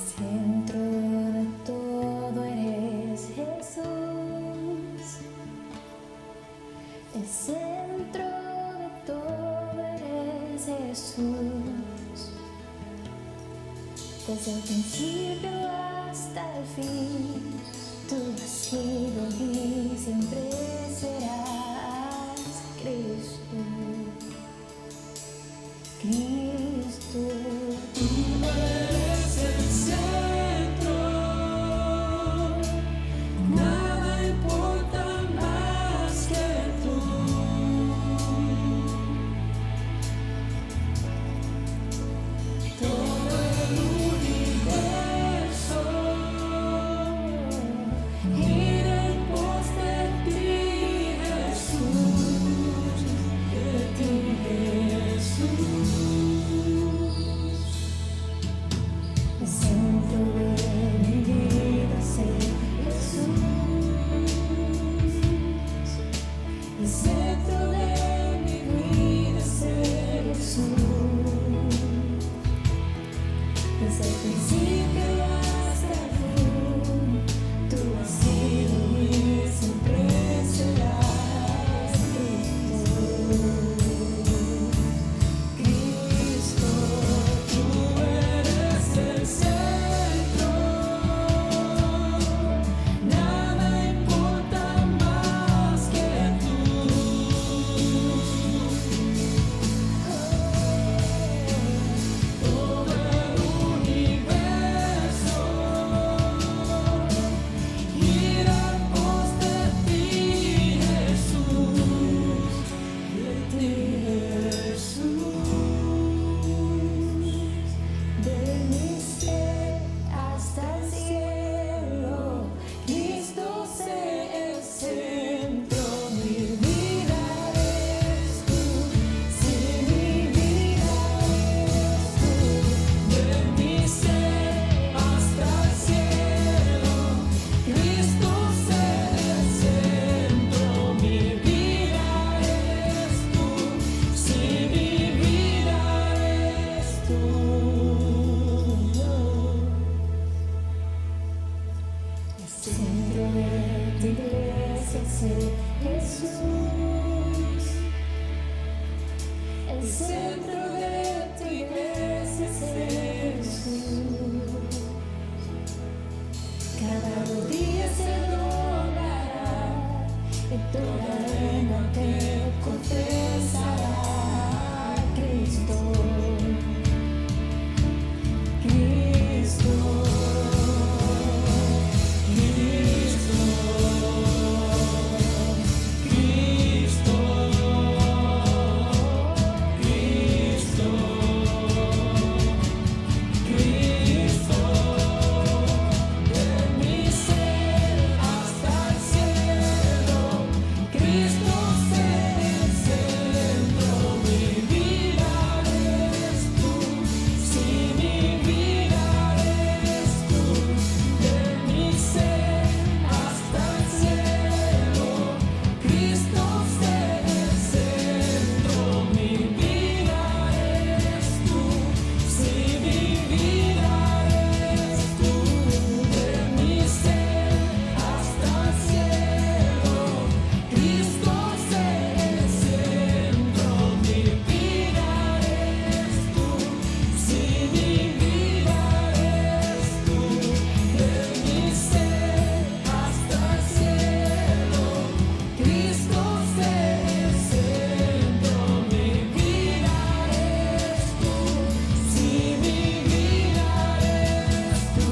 centro de todo eres Jesús. El centro de todo eres Jesús. Desde el principio hasta el fin, tú has sido y siempre serás Cristo. Cristo, tú eres el centro, nada importa más que tú. Todo el universo gira en pos de ti, Jesús, de ti, Jesús. El centro de mi vida es Jesús. El centro de mi vida es Jesús. Desde el principio hasta el fin, tú has sido y siempre serás Cristo. Cristo, tú eres el centro, nada importa más que tú. Todo el universo gira en pos de ti, Jesús, de ti, Jesús. De mi ser hasta el cielo, Cristo sé el centro. Mi vida eres tú, sí, mi vida eres tú. De mi ser hasta el cielo, Cristo sé el centro. Mi vida eres tú, sí, mi vida eres tú. El centro de tu iglesia es Jesús. El centro de tu iglesia es Jesús. Cada rodilla se doblará y toda lengua te confesará. Cristo, Cristo, Cristo, Cristo, Cristo, Cristo. De mi ser hasta el cielo, Cristo sé el centro. Mi vida eres tú, sí, mi vida eres tú. De mi ser hasta el cielo, Cristo sé el centro. Mi vida eres tú, sí, mi vida eres tú. De mi ser hasta el cielo, Cristo sé el centro. Mi vida eres tú, sí, mi vida eres tú. De mi ser hasta el cielo, Cristo sé el centro. Mi vida eres tú, sí, mi vida eres tú.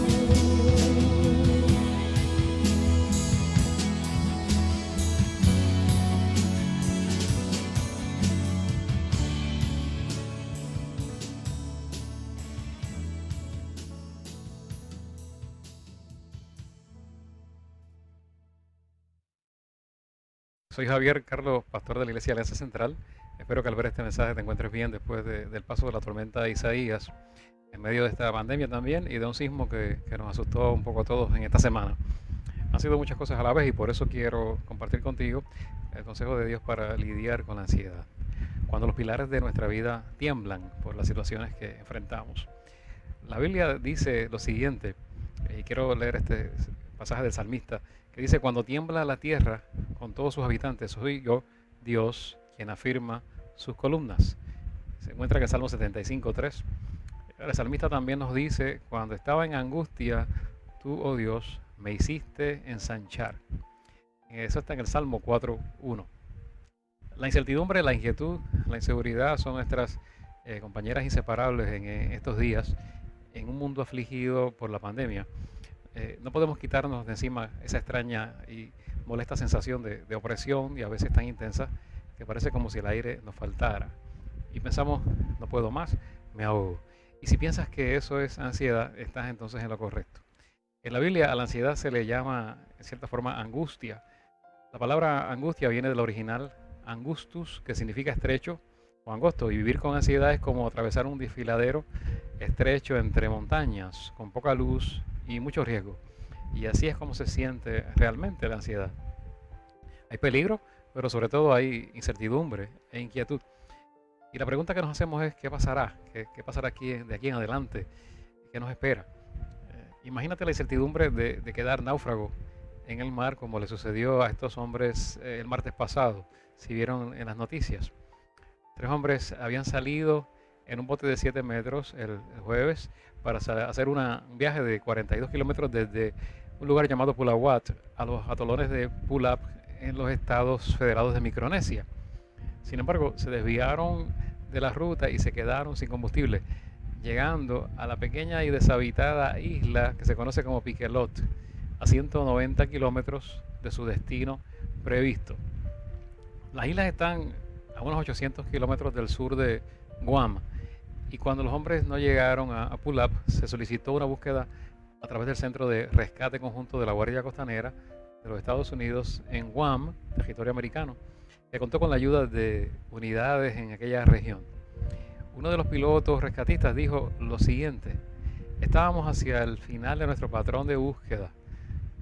Soy Javier Carlos, pastor de la Iglesia Alianza Central. Espero que al ver este mensaje te encuentres bien después del paso de la tormenta de Isaías, en medio de esta pandemia también y de un sismo que nos asustó un poco a todos en esta semana. Han sido muchas cosas a la vez y por eso quiero compartir contigo el consejo de Dios para lidiar con la ansiedad. Cuando los pilares de nuestra vida tiemblan por las situaciones que enfrentamos, La Biblia dice lo siguiente, y quiero leer este pasaje del salmista, que dice, cuando tiembla la tierra con todos sus habitantes, soy yo, Dios, quien afirma sus columnas. Se encuentra en el Salmo 75:3. El salmista también nos dice, cuando estaba en angustia, tú, oh Dios, me hiciste ensanchar. Eso está en el Salmo 4:1. La incertidumbre, la inquietud, la inseguridad son nuestras compañeras inseparables en estos días, en un mundo afligido por la pandemia. No podemos quitarnos de encima esa extraña y molesta sensación de opresión y a veces tan intensa que parece como si el aire nos faltara. Y pensamos, no puedo más, me ahogo. Y si piensas que eso es ansiedad, estás entonces en lo correcto. En la Biblia a la ansiedad se le llama, en cierta forma, angustia. La palabra angustia viene del original angustus, que significa estrecho o angosto, y vivir con ansiedad es como atravesar un desfiladero estrecho entre montañas, con poca luz y mucho riesgo. Y así es como se siente realmente la ansiedad. Hay peligro, pero sobre todo hay incertidumbre e inquietud. Y la pregunta que nos hacemos es, ¿qué pasará? ¿Qué pasará aquí, de aquí en adelante? ¿Qué nos espera? Imagínate la incertidumbre de quedar náufrago en el mar, como le sucedió a estos hombres el martes pasado, si vieron en las noticias. 3 hombres habían salido en un bote de 7 metros el jueves para hacer un viaje de 42 kilómetros desde un lugar llamado Pulawat a los atolones de Pulap en los estados federados de Micronesia. Sin embargo, se desviaron de la ruta y se quedaron sin combustible, llegando a la pequeña y deshabitada isla que se conoce como Piquelot, a 190 kilómetros de su destino previsto. Las islas están a unos 800 kilómetros del sur de Guam, y cuando los hombres no llegaron a Pulap, se solicitó una búsqueda a través del Centro de Rescate Conjunto de la Guardia Costanera de los Estados Unidos en Guam, territorio americano, que contó con la ayuda de unidades en aquella región. Uno de los pilotos rescatistas dijo lo siguiente: estábamos hacia el final de nuestro patrón de búsqueda,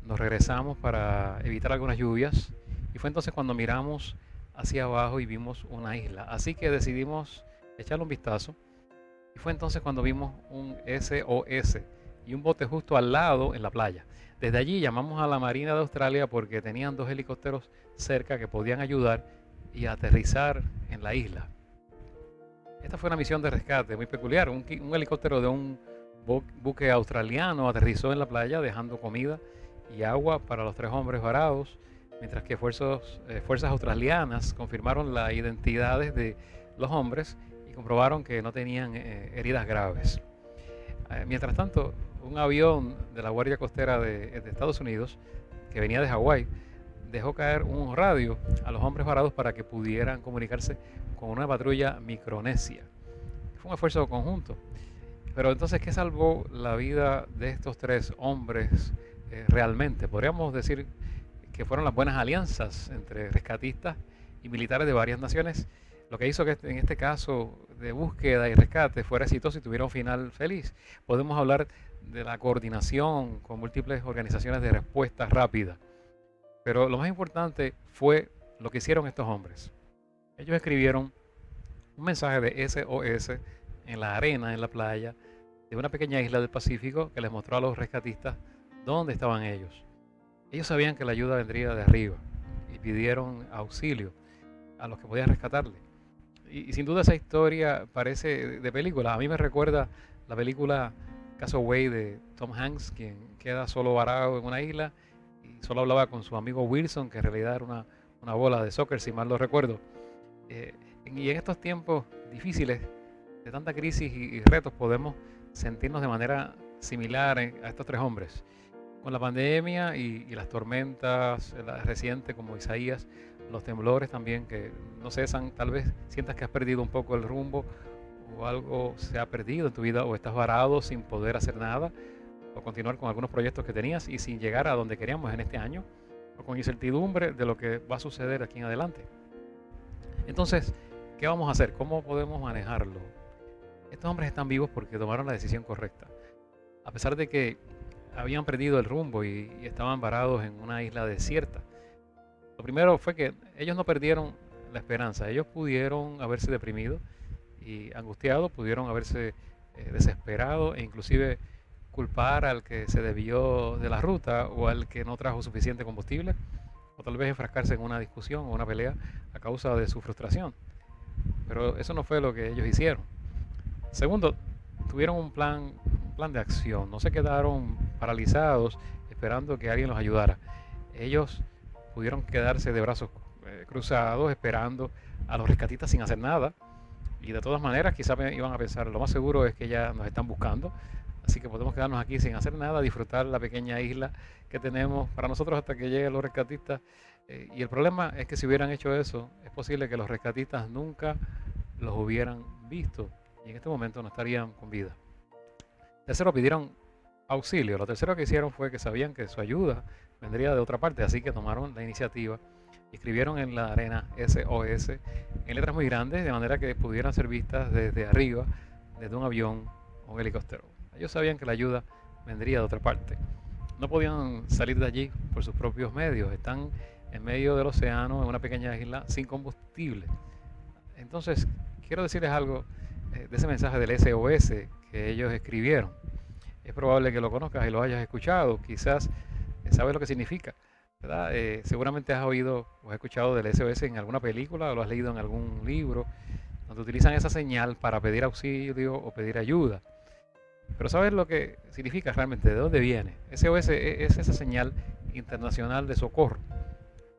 nos regresamos para evitar algunas lluvias y fue entonces cuando miramos hacia abajo y vimos una isla, así que decidimos echarle un vistazo y fue entonces cuando vimos un SOS y un bote justo al lado en la playa. Desde allí llamamos a la Marina de Australia porque tenían 2 helicópteros cerca que podían ayudar y aterrizar en la isla. Esta fue una misión de rescate muy peculiar. Un helicóptero de un buque australiano aterrizó en la playa dejando comida y agua para los 3 hombres varados, mientras que fuerzas australianas confirmaron las identidades de los hombres y comprobaron que no tenían heridas graves. Mientras tanto, un avión de la Guardia Costera de Estados Unidos, que venía de Hawái, dejó caer un radio a los hombres varados para que pudieran comunicarse con una patrulla micronesia. Fue un esfuerzo conjunto. Pero entonces, ¿qué salvó la vida de estos 3 hombres realmente? Podríamos decir que fueron las buenas alianzas entre rescatistas y militares de varias naciones, lo que hizo que en este caso de búsqueda y rescate fuera exitoso y tuviera un final feliz. Podemos hablar de la coordinación con múltiples organizaciones de respuesta rápida. Pero lo más importante fue lo que hicieron estos hombres. Ellos escribieron un mensaje de SOS en la arena, en la playa, de una pequeña isla del Pacífico que les mostró a los rescatistas dónde estaban ellos. Ellos sabían que la ayuda vendría de arriba y pidieron auxilio a los que podían rescatarle. Y sin duda esa historia parece de película. A mí me recuerda la película Castaway de Tom Hanks, quien queda solo varado en una isla y solo hablaba con su amigo Wilson, que en realidad era una bola de soccer, si mal lo recuerdo. Y en estos tiempos difíciles, de tanta crisis y retos, podemos sentirnos de manera similar a estos 3 hombres. Con la pandemia y las tormentas recientes como Isaías, los temblores también que no cesan, tal vez sientas que has perdido un poco el rumbo o algo se ha perdido en tu vida o estás varado sin poder hacer nada o continuar con algunos proyectos que tenías y sin llegar a donde queríamos en este año o con incertidumbre de lo que va a suceder aquí en adelante. Entonces, ¿qué vamos a hacer? ¿Cómo podemos manejarlo? Estos hombres están vivos porque tomaron la decisión correcta. A pesar de que habían perdido el rumbo y estaban varados en una isla desierta. Lo primero fue que ellos no perdieron la esperanza. Ellos pudieron haberse deprimido y angustiado, pudieron haberse desesperado e inclusive culpar al que se desvió de la ruta o al que no trajo suficiente combustible, o tal vez enfrascarse en una discusión o una pelea a causa de su frustración. Pero eso no fue lo que ellos hicieron. Segundo, tuvieron un plan de acción, no se quedaron paralizados esperando que alguien los ayudara. Ellos pudieron quedarse de brazos cruzados esperando a los rescatistas sin hacer nada. Y de todas maneras, quizás iban a pensar, lo más seguro es que ya nos están buscando, así que podemos quedarnos aquí sin hacer nada, disfrutar la pequeña isla que tenemos para nosotros hasta que lleguen los rescatistas. Y el problema es que si hubieran hecho eso, es posible que los rescatistas nunca los hubieran visto y en este momento no estarían con vida. Tercero, pidieron auxilio. Lo tercero que hicieron fue que sabían que su ayuda vendría de otra parte, así que tomaron la iniciativa y escribieron en la arena SOS en letras muy grandes, de manera que pudieran ser vistas desde arriba, desde un avión o un helicóptero. Ellos sabían que la ayuda vendría de otra parte. No podían salir de allí por sus propios medios. Están en medio del océano, en una pequeña isla, sin combustible. Entonces, quiero decirles algo de ese mensaje del SOS que ellos escribieron. Es probable que lo conozcas y lo hayas escuchado. Quizás sabes lo que significa, ¿verdad? Seguramente has oído o has escuchado del SOS en alguna película o lo has leído en algún libro, donde utilizan esa señal para pedir auxilio o pedir ayuda. Pero ¿sabes lo que significa realmente? ¿De dónde viene? SOS es esa señal internacional de socorro.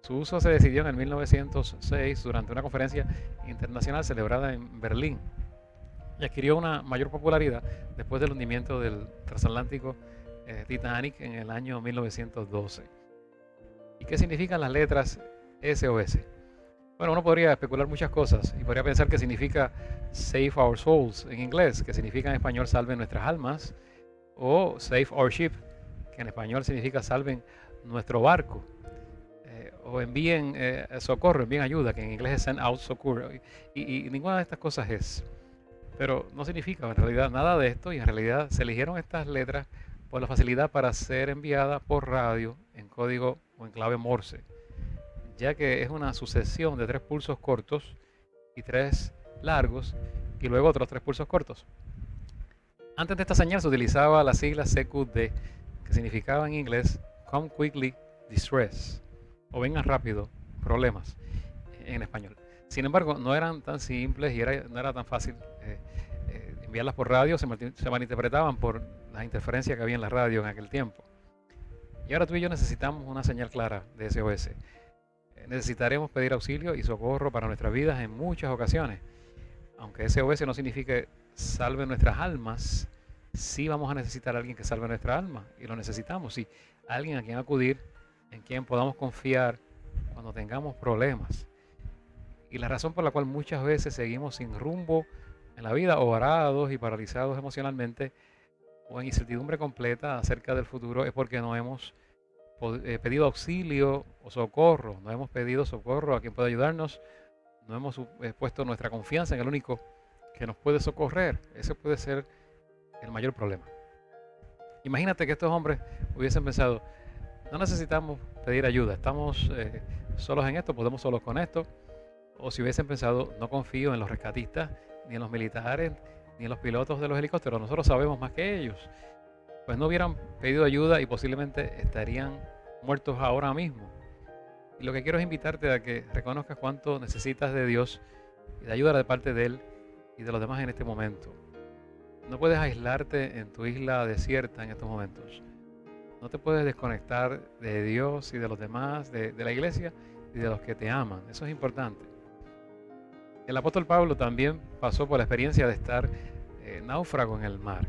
Su uso se decidió en el 1906 durante una conferencia internacional celebrada en Berlín y adquirió una mayor popularidad después del hundimiento del transatlántico Titanic en el año 1912. ¿Y qué significan las letras SOS? Bueno, uno podría especular muchas cosas y podría pensar que significa Save Our Souls en inglés, que significa en español salven nuestras almas, o Save Our Ship, que en español significa salven nuestro barco, o envíen socorro, envíen ayuda, que en inglés es send out socorro, y ninguna de estas cosas es. Pero no significa en realidad nada de esto, y en realidad se eligieron estas letras por la facilidad para ser enviada por radio en código o en clave Morse, ya que es una sucesión de 3 pulsos cortos y 3 largos y luego otros 3 pulsos cortos. Antes de esta señal se utilizaba la sigla CQD, que significaba en inglés Come Quickly Distress, o vengan rápido, problemas, en español. Sin embargo, no eran tan simples y no era tan fácil enviarlas por radio, se malinterpretaban por las interferencias que había en la radio en aquel tiempo. Y ahora tú y yo necesitamos una señal clara de SOS. Necesitaremos pedir auxilio y socorro para nuestras vidas en muchas ocasiones. Aunque SOS no signifique salve nuestras almas, sí vamos a necesitar a alguien que salve nuestra alma, y lo necesitamos, sí, alguien a quien acudir, en quien podamos confiar cuando tengamos problemas. Y la razón por la cual muchas veces seguimos sin rumbo en la vida, o varados y paralizados emocionalmente, o en incertidumbre completa acerca del futuro, es porque no hemos pedido auxilio o socorro, no hemos pedido socorro a quien pueda ayudarnos, no hemos puesto nuestra confianza en el único que nos puede socorrer. Ese puede ser el mayor problema. Imagínate que estos hombres hubiesen pensado, no necesitamos pedir ayuda, estamos solos en esto, podemos solos con esto. O si hubiesen pensado, no confío en los rescatistas, ni en los militares, ni en los pilotos de los helicópteros, nosotros sabemos más que ellos, pues no hubieran pedido ayuda y posiblemente estarían muertos ahora mismo. Y lo que quiero es invitarte a que reconozcas cuánto necesitas de Dios y de ayuda de parte de Él y de los demás en este momento. No puedes aislarte en tu isla desierta en estos momentos. No te puedes desconectar de Dios y de los demás, de la iglesia y de los que te aman. Eso es importante. El apóstol Pablo también pasó por la experiencia de estar náufrago en el mar.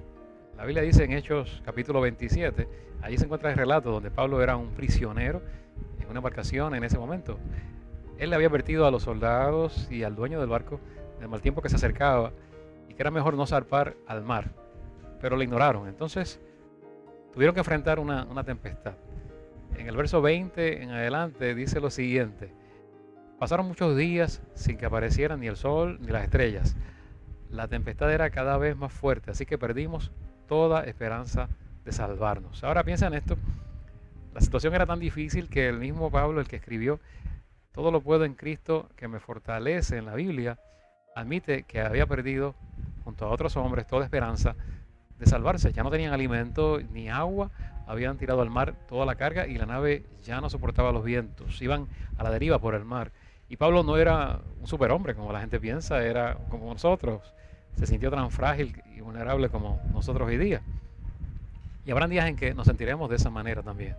La Biblia dice en Hechos capítulo 27, allí se encuentra el relato donde Pablo era un prisionero en una embarcación en ese momento. Él le había advertido a los soldados y al dueño del barco del mal tiempo que se acercaba y que era mejor no zarpar al mar, pero lo ignoraron. Entonces tuvieron que enfrentar una tempestad. En el verso 20 en adelante dice lo siguiente: pasaron muchos días sin que aparecieran ni el sol ni las estrellas. La tempestad era cada vez más fuerte, así que perdimos toda esperanza de salvarnos. Ahora piensa en esto. La situación era tan difícil que el mismo Pablo, el que escribió todo lo puedo en Cristo que me fortalece en la Biblia, admite que había perdido junto a otros hombres, toda esperanza de salvarse. Ya no tenían alimento ni agua, habían tirado al mar toda la carga y la nave ya no soportaba los vientos, iban a la deriva por el mar. Y Pablo no era un superhombre como la gente piensa, era como nosotros, se sintió tan frágil y vulnerable como nosotros hoy día. Y habrán días en que nos sentiremos de esa manera también.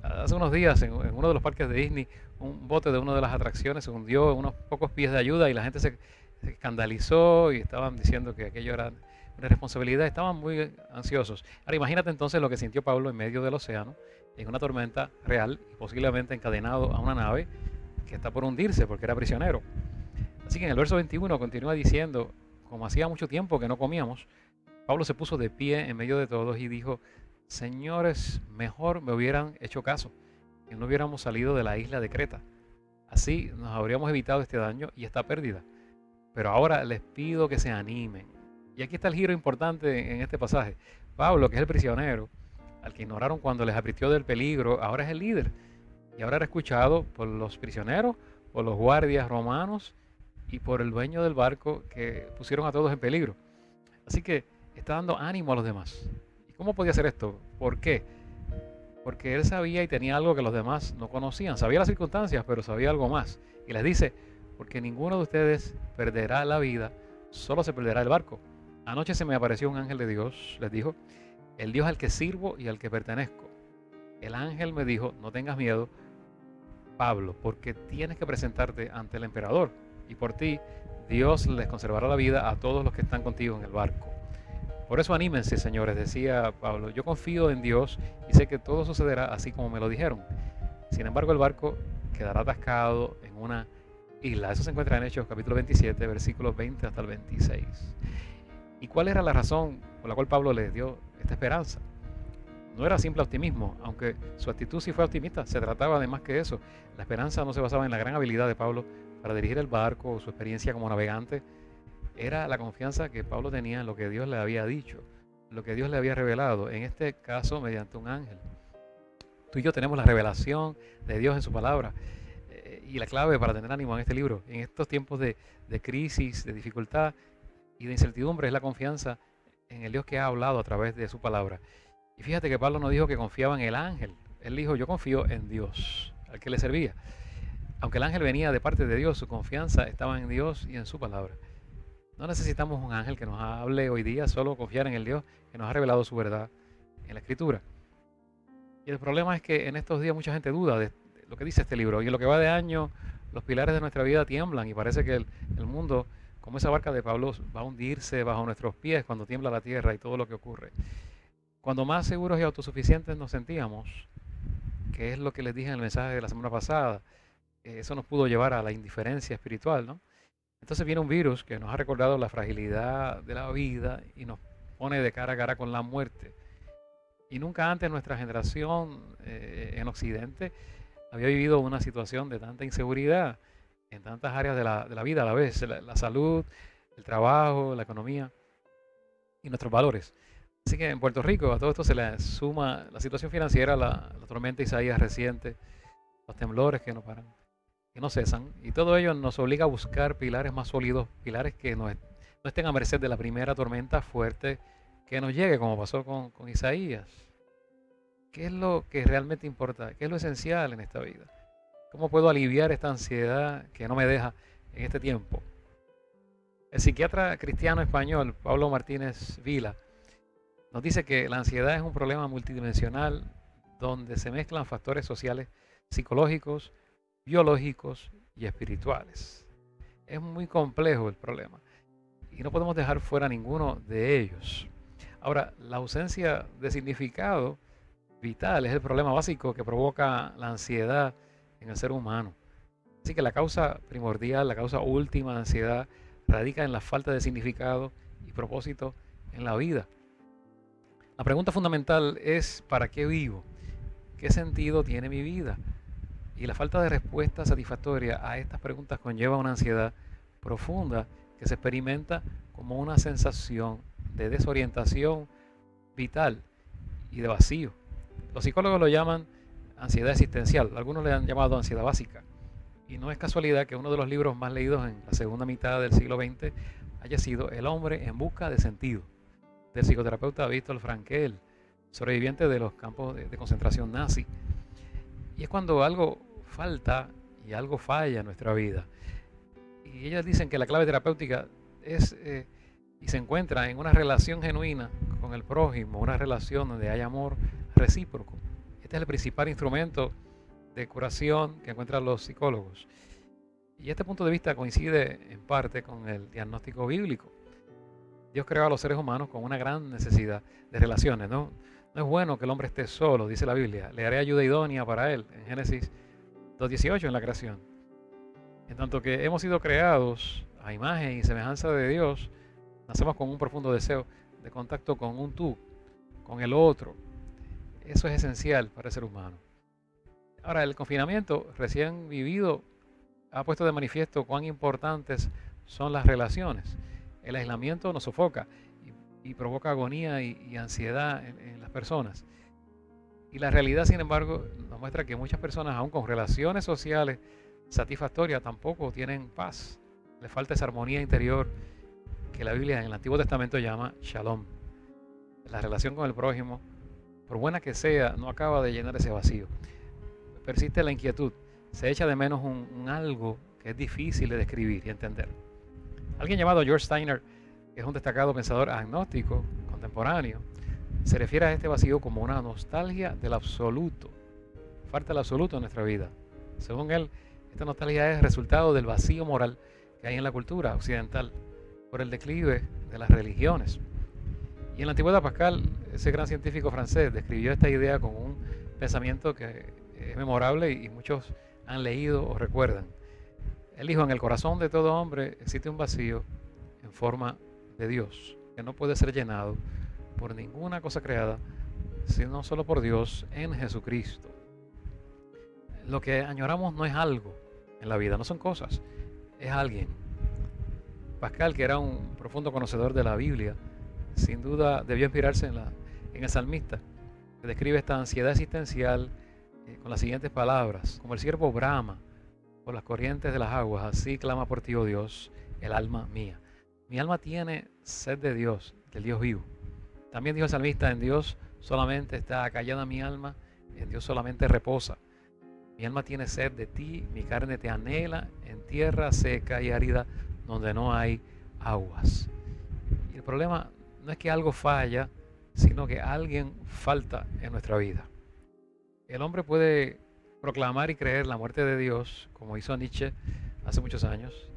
Hace unos días en uno de los parques de Disney, un bote de una de las atracciones se hundió en unos pocos pies de ayuda y la gente se escandalizó y estaban diciendo que aquello era una responsabilidad, estaban muy ansiosos. Ahora imagínate entonces lo que sintió Pablo en medio del océano, en una tormenta real y posiblemente encadenado a una nave que está por hundirse porque era prisionero. Así que en el verso 21 continúa diciendo, como hacía mucho tiempo que no comíamos, Pablo se puso de pie en medio de todos y dijo, señores, mejor me hubieran hecho caso, que no hubiéramos salido de la isla de Creta. Así nos habríamos evitado este daño y esta pérdida. Pero ahora les pido que se animen. Y aquí está el giro importante en este pasaje. Pablo, que es el prisionero, al que ignoraron cuando les advirtió del peligro, ahora es el líder. Y ahora era escuchado por los prisioneros, por los guardias romanos y por el dueño del barco que pusieron a todos en peligro. Así que está dando ánimo a los demás. ¿Y cómo podía hacer esto? ¿Por qué? Porque él sabía y tenía algo que los demás no conocían. Sabía las circunstancias, pero sabía algo más. Y les dice, porque ninguno de ustedes perderá la vida, solo se perderá el barco. Anoche se me apareció un ángel de Dios, les dijo, el Dios al que sirvo y al que pertenezco. El ángel me dijo, no tengas miedo, Pablo, porque tienes que presentarte ante el emperador. Y por ti, Dios les conservará la vida a todos los que están contigo en el barco. Por eso anímense, señores, decía Pablo. Yo confío en Dios y sé que todo sucederá así como me lo dijeron. Sin embargo, el barco quedará atascado en una isla. Eso se encuentra en Hechos capítulo 27, versículos 20 hasta el 26. ¿Y cuál era la razón por la cual Pablo les dio esta esperanza? No era simple optimismo, aunque su actitud sí fue optimista. Se trataba de más que eso. La esperanza no se basaba en la gran habilidad de Pablo para dirigir el barco o su experiencia como navegante. Era la confianza que Pablo tenía en lo que Dios le había dicho, lo que Dios le había revelado, en este caso mediante un ángel. Tú y yo tenemos la revelación de Dios en su palabra y la clave para tener ánimo en este libro, en estos tiempos de crisis, de dificultad y de incertidumbre, es la confianza en el Dios que ha hablado a través de su palabra. Y fíjate que Pablo no dijo que confiaba en el ángel, él dijo yo confío en Dios, al que le servía. Aunque el ángel venía de parte de Dios, su confianza estaba en Dios y en su palabra. No necesitamos un ángel que nos hable hoy día, solo confiar en el Dios que nos ha revelado su verdad en la Escritura. Y el problema es que en estos días mucha gente duda de lo que dice este libro. Y en lo que va de año, los pilares de nuestra vida tiemblan y parece que el mundo, como esa barca de Pablo, va a hundirse bajo nuestros pies cuando tiembla la tierra y todo lo que ocurre. Cuando más seguros y autosuficientes nos sentíamos, que es lo que les dije en el mensaje de la semana pasada, eso nos pudo llevar a la indiferencia espiritual, ¿no? Entonces viene un virus que nos ha recordado la fragilidad de la vida y nos pone de cara a cara con la muerte. Y nunca antes nuestra generación en Occidente había vivido una situación de tanta inseguridad en tantas áreas de la vida a la vez, la salud, el trabajo, la economía y nuestros valores. Así que en Puerto Rico a todo esto se le suma la situación financiera, la tormenta Isaías reciente, los temblores que no paran, que no cesan, y todo ello nos obliga a buscar pilares más sólidos, pilares que no estén a merced de la primera tormenta fuerte que nos llegue, como pasó con Isaías. ¿Qué es lo que realmente importa? ¿Qué es lo esencial en esta vida? ¿Cómo puedo aliviar esta ansiedad que no me deja en este tiempo? El psiquiatra cristiano español Pablo Martínez Vila nos dice que la ansiedad es un problema multidimensional donde se mezclan factores sociales, psicológicos, biológicos y espirituales. Es muy complejo el problema y no podemos dejar fuera ninguno de ellos. Ahora, la ausencia de significado vital es el problema básico que provoca la ansiedad en el ser humano. Así que la causa primordial, la causa última de ansiedad radica en la falta de significado y propósito en la vida. La pregunta fundamental es ¿para qué vivo? ¿Qué sentido tiene mi vida? Y la falta de respuesta satisfactoria a estas preguntas conlleva una ansiedad profunda que se experimenta como una sensación de desorientación vital y de vacío. Los psicólogos lo llaman ansiedad existencial, algunos le han llamado ansiedad básica. Y no es casualidad que uno de los libros más leídos en la segunda mitad del siglo XX haya sido El hombre en busca de sentido, del psicoterapeuta Viktor Frankl, sobreviviente de los campos de concentración nazi. Y es cuando algo falta y algo falla en nuestra vida. Y ellos dicen que la clave terapéutica es y se encuentra en una relación genuina con el prójimo, una relación donde hay amor recíproco. Este es el principal instrumento de curación que encuentran los psicólogos. Y este punto de vista coincide en parte con el diagnóstico bíblico. Dios creó a los seres humanos con una gran necesidad de relaciones, ¿no? No es bueno que el hombre esté solo, dice la Biblia. Le haré ayuda idónea para él, en Génesis 2:18 en la creación. En tanto que hemos sido creados a imagen y semejanza de Dios, nacemos con un profundo deseo de contacto con un tú, con el otro. Eso es esencial para el ser humano. Ahora, el confinamiento recién vivido ha puesto de manifiesto cuán importantes son las relaciones. El aislamiento nos sofoca y provoca agonía y ansiedad en las personas. Y la realidad, sin embargo, nos muestra que muchas personas, aún con relaciones sociales satisfactorias, tampoco tienen paz. Les falta esa armonía interior que la Biblia en el Antiguo Testamento llama shalom. La relación con el prójimo, por buena que sea, no acaba de llenar ese vacío. Persiste la inquietud. Se echa de menos un algo que es difícil de describir y entender. Alguien llamado George Steiner, que es un destacado pensador agnóstico contemporáneo, se refiere a este vacío como una nostalgia del absoluto. Falta el absoluto en nuestra vida. Según él, esta nostalgia es resultado del vacío moral que hay en la cultura occidental por el declive de las religiones. Y en la antigüedad, Pascal, ese gran científico francés, describió esta idea con un pensamiento que es memorable y muchos han leído o recuerdan. Él dijo: en el corazón de todo hombre existe un vacío en forma de Dios, que no puede ser llenado por ninguna cosa creada, sino solo por Dios en Jesucristo. Lo que añoramos no es algo en la vida, no son cosas, es alguien. Pascal, que era un profundo conocedor de la Biblia, sin duda debió inspirarse en el salmista, que describe esta ansiedad existencial con las siguientes palabras: como el siervo brama por las corrientes de las aguas, así clama por ti, oh Dios, el alma mía. Mi alma tiene sed de Dios, del Dios vivo. También dijo el salmista: en Dios solamente está acallada mi alma, en Dios solamente reposa. Mi alma tiene sed de ti, mi carne te anhela en tierra seca y árida donde no hay aguas. Y el problema no es que algo falla, sino que alguien falta en nuestra vida. El hombre puede proclamar y creer la muerte de Dios, como hizo Nietzsche hace muchos años,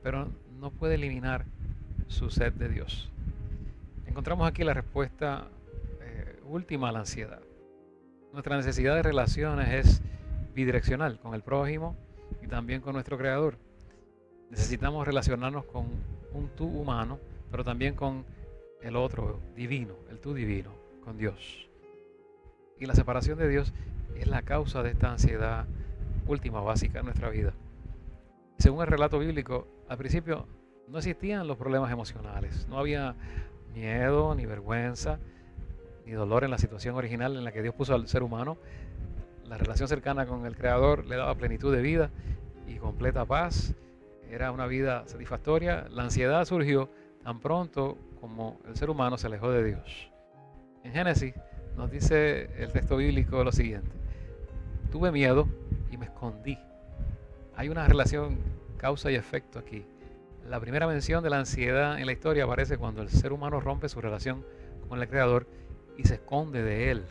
pero no puede eliminar su sed de Dios. Encontramos aquí la respuesta última a la ansiedad. Nuestra necesidad de relaciones es bidireccional, con el prójimo y también con nuestro Creador. Necesitamos relacionarnos con un tú humano, pero también con el otro divino, el tú divino, con Dios. Y la separación de Dios es la causa de esta ansiedad última, básica en nuestra vida. Según el relato bíblico, al principio no existían los problemas emocionales, no había miedo, ni vergüenza, ni dolor en la situación original en la que Dios puso al ser humano. La relación cercana con el Creador le daba plenitud de vida y completa paz. Era una vida satisfactoria. La ansiedad surgió tan pronto como el ser humano se alejó de Dios. En Génesis nos dice el texto bíblico lo siguiente: tuve miedo y me escondí. Hay una relación causa y efecto aquí. La primera mención de la ansiedad en la historia aparece cuando el ser humano rompe su relación con el Creador y se esconde de Él.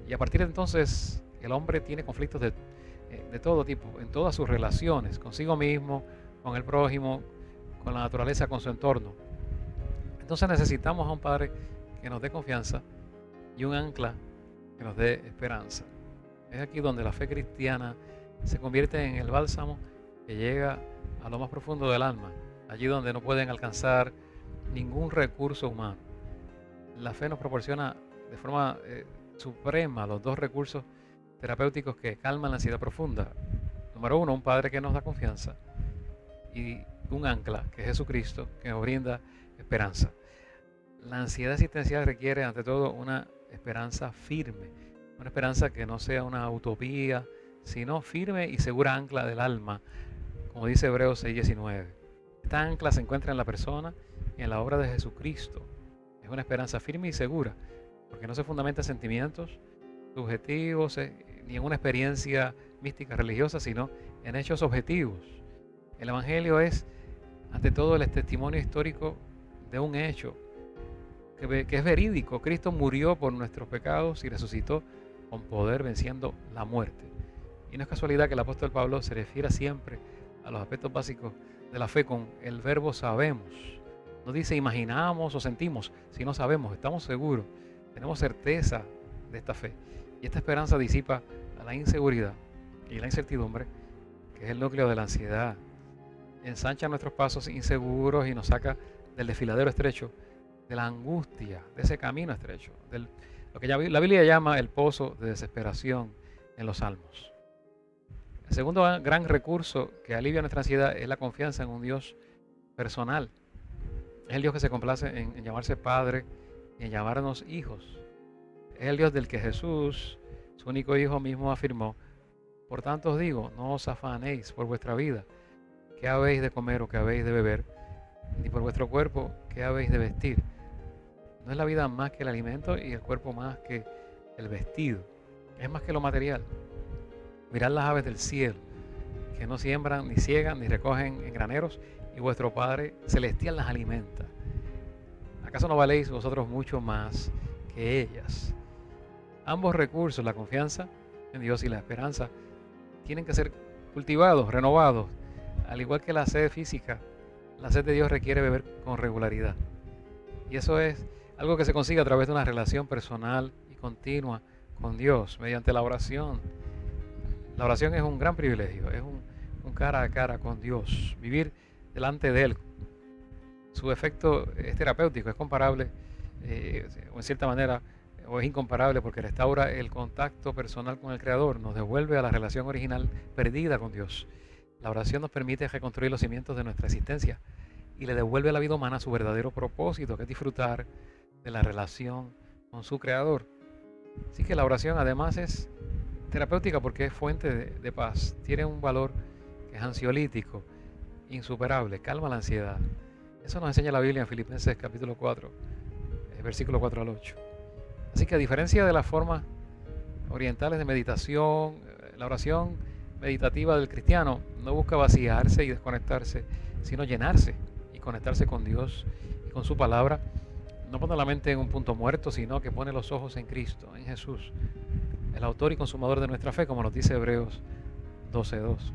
Y a partir de entonces el hombre tiene conflictos de todo tipo, en todas sus relaciones, consigo mismo, con el prójimo, con la naturaleza, con su entorno. Entonces necesitamos a un Padre que nos dé confianza y un ancla que nos dé esperanza. Es aquí donde la fe cristiana se convierte en el bálsamo que llega a lo más profundo del alma, allí donde no pueden alcanzar ningún recurso humano. La fe nos proporciona de forma suprema los dos recursos terapéuticos que calman la ansiedad profunda. Número uno, un Padre que nos da confianza, y un ancla, que es Jesucristo, que nos brinda esperanza. La ansiedad existencial requiere ante todo una esperanza firme, una esperanza que no sea una utopía, sino firme y segura ancla del alma, como dice Hebreos 6:19. Esta ancla se encuentra en la persona y en la obra de Jesucristo. Es una esperanza firme y segura, porque no se fundamenta en sentimientos subjetivos ni en una experiencia mística religiosa, sino en hechos objetivos. El Evangelio es, ante todo, el testimonio histórico de un hecho que es verídico. Cristo murió por nuestros pecados y resucitó con poder, venciendo la muerte. Y no es casualidad que el apóstol Pablo se refiera siempre a los aspectos básicos de la fe con el verbo sabemos. No dice imaginamos o sentimos, sino sabemos, estamos seguros, tenemos certeza de esta fe. Y esta esperanza disipa la inseguridad y la incertidumbre, que es el núcleo de la ansiedad. Ensancha nuestros pasos inseguros y nos saca del desfiladero estrecho, de la angustia, de ese camino estrecho, lo que la Biblia llama el pozo de desesperación en los Salmos. El segundo gran recurso que alivia nuestra ansiedad es la confianza en un Dios personal. Es el Dios que se complace en llamarse Padre y en llamarnos hijos. Es el Dios del que Jesús, su único Hijo, mismo afirmó: por tanto os digo, no os afanéis por vuestra vida, qué habéis de comer o qué habéis de beber, ni por vuestro cuerpo, qué habéis de vestir. No es la vida más que el alimento y el cuerpo más que el vestido. Es más que lo material. Mirad las aves del cielo, que no siembran, ni ciegan, ni recogen en graneros, y vuestro Padre celestial las alimenta. ¿Acaso no valéis vosotros mucho más que ellas? Ambos recursos, la confianza en Dios y la esperanza, tienen que ser cultivados, renovados. Al igual que la sed física, la sed de Dios requiere beber con regularidad. Y eso es algo que se consigue a través de una relación personal y continua con Dios, mediante la oración. La oración es un gran privilegio, es un cara a cara con Dios, vivir delante de Él. Su efecto es terapéutico, es comparable, o en cierta manera, o es incomparable porque restaura el contacto personal con el Creador, nos devuelve a la relación original perdida con Dios. La oración nos permite reconstruir los cimientos de nuestra existencia y le devuelve a la vida humana su verdadero propósito, que es disfrutar de la relación con su Creador. Así que la oración además es terapéutica porque es fuente de paz, tiene un valor que es ansiolítico, insuperable, calma la ansiedad. Eso nos enseña la Biblia en Filipenses capítulo 4, versículo 4 al 8. Así que a diferencia de las formas orientales de meditación, la oración meditativa del cristiano no busca vaciarse y desconectarse, sino llenarse y conectarse con Dios y con su palabra. No pone la mente en un punto muerto, sino que pone los ojos en Cristo, en Jesús, el autor y consumador de nuestra fe, como nos dice Hebreos 12:2.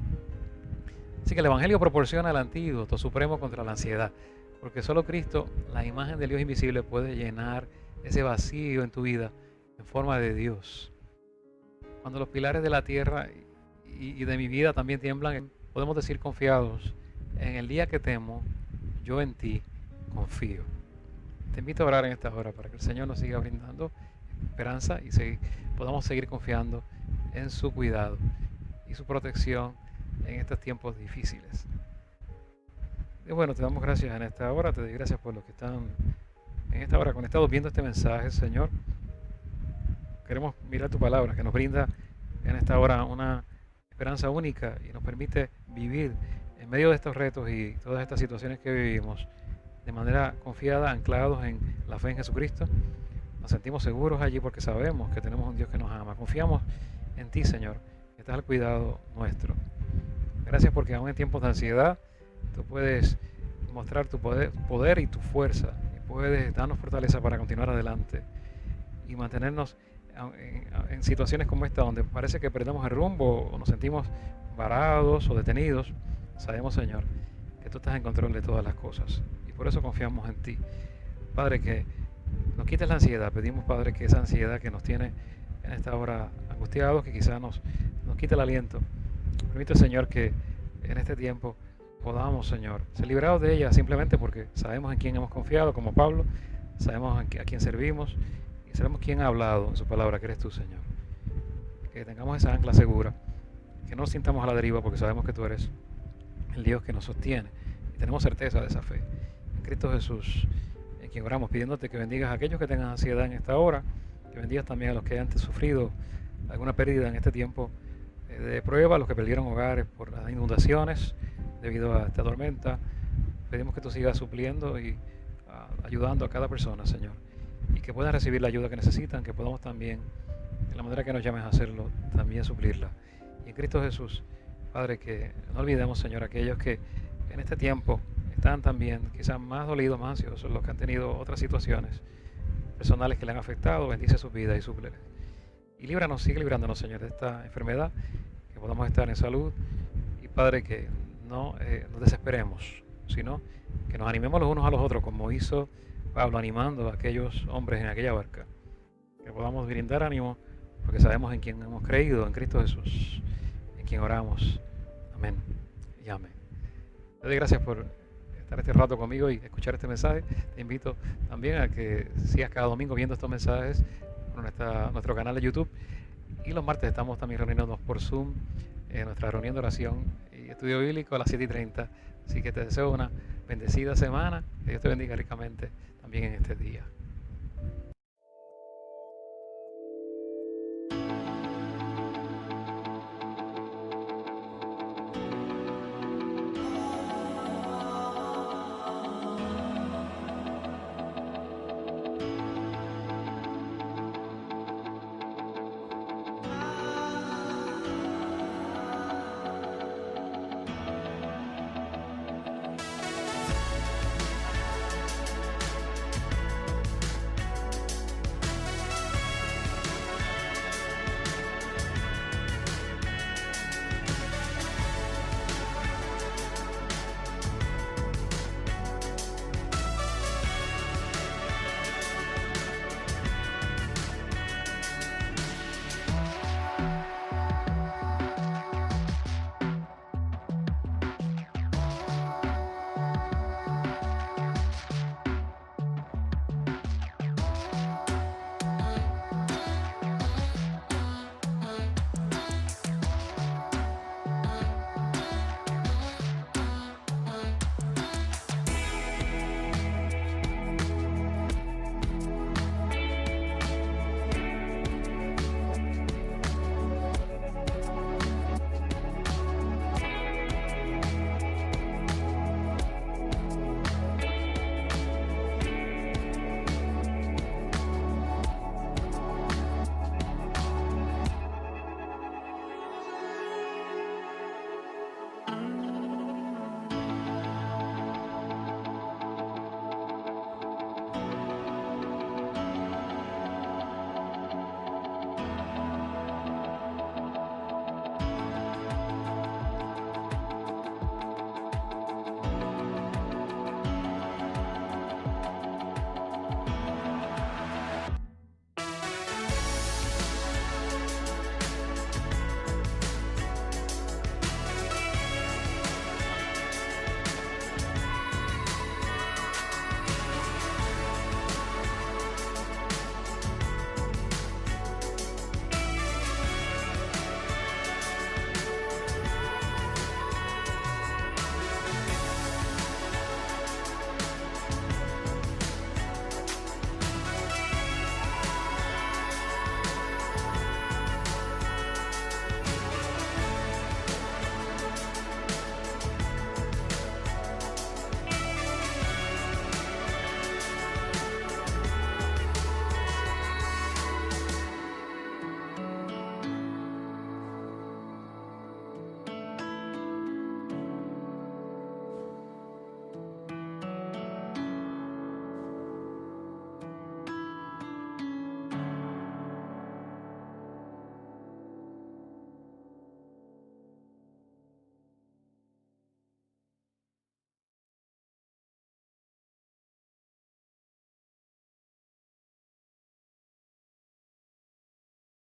Así que el Evangelio proporciona el antídoto supremo contra la ansiedad, porque solo Cristo, la imagen del Dios invisible, puede llenar ese vacío en tu vida en forma de Dios. Cuando los pilares de la tierra y de mi vida también tiemblan, podemos decir confiados: en el día que temo, yo en ti confío. Te invito a orar en esta hora para que el Señor nos siga brindando esperanza y podamos seguir confiando en su cuidado y su protección en estos tiempos difíciles. Y bueno, te damos gracias en esta hora, te doy gracias por los que están en esta hora conectados viendo este mensaje, Señor. Queremos mirar tu palabra que nos brinda en esta hora una esperanza única y nos permite vivir en medio de estos retos y todas estas situaciones que vivimos de manera confiada, anclados en la fe en Jesucristo. Nos sentimos seguros allí porque sabemos que tenemos un Dios que nos ama. Confiamos en ti, Señor, que estás al cuidado nuestro. Gracias porque aún en tiempos de ansiedad tú puedes mostrar tu poder y tu fuerza, y puedes darnos fortaleza para continuar adelante y mantenernos en situaciones como esta donde parece que perdemos el rumbo o nos sentimos varados o detenidos. Sabemos, Señor, que tú estás en control de todas las cosas y por eso confiamos en ti. Padre, que nos quites la ansiedad. Pedimos, Padre, que esa ansiedad que nos tiene en esta hora angustiados, que quizás nos quite el aliento. Permite, Señor, que en este tiempo podamos, Señor, ser librados de ella simplemente porque sabemos en quién hemos confiado, como Pablo, sabemos a quién servimos y sabemos quién ha hablado en su palabra, que eres tú, Señor. Que tengamos esa ancla segura, que no nos sintamos a la deriva porque sabemos que tú eres el Dios que nos sostiene y tenemos certeza de esa fe. En Cristo Jesús, en quien oramos, pidiéndote que bendigas a aquellos que tengan ansiedad en esta hora, que bendigas también a los que hayan sufrido alguna pérdida en este tiempo de prueba, a los que perdieron hogares por las inundaciones debido a esta tormenta, pedimos que tú sigas supliendo y ayudando a cada persona, Señor, y que puedan recibir la ayuda que necesitan, que podamos también, de la manera que nos llames a hacerlo, también suplirla. Y en Cristo Jesús, Padre, que no olvidemos, Señor, aquellos que en este tiempo están también quizás más dolidos, más ansiosos, los que han tenido otras situaciones personales que le han afectado. Bendice sus vidas y súpleles. Y líbranos, sigue librándonos, Señor, de esta enfermedad, que podamos estar en salud. Y Padre, que no nos desesperemos, sino que nos animemos los unos a los otros, como hizo Pablo animando a aquellos hombres en aquella barca. Que podamos brindar ánimo, porque sabemos en quién hemos creído, en Cristo Jesús, en quien oramos. Amén y amén. Te doy gracias por estar este rato conmigo y escuchar este mensaje. Te invito también a que sigas cada domingo viendo estos mensajes por nuestro canal de YouTube. Y los martes estamos también reuniéndonos por Zoom en nuestra reunión de oración y estudio bíblico a las 7:30. Así que te deseo una bendecida semana. Que Dios te bendiga ricamente también en este día.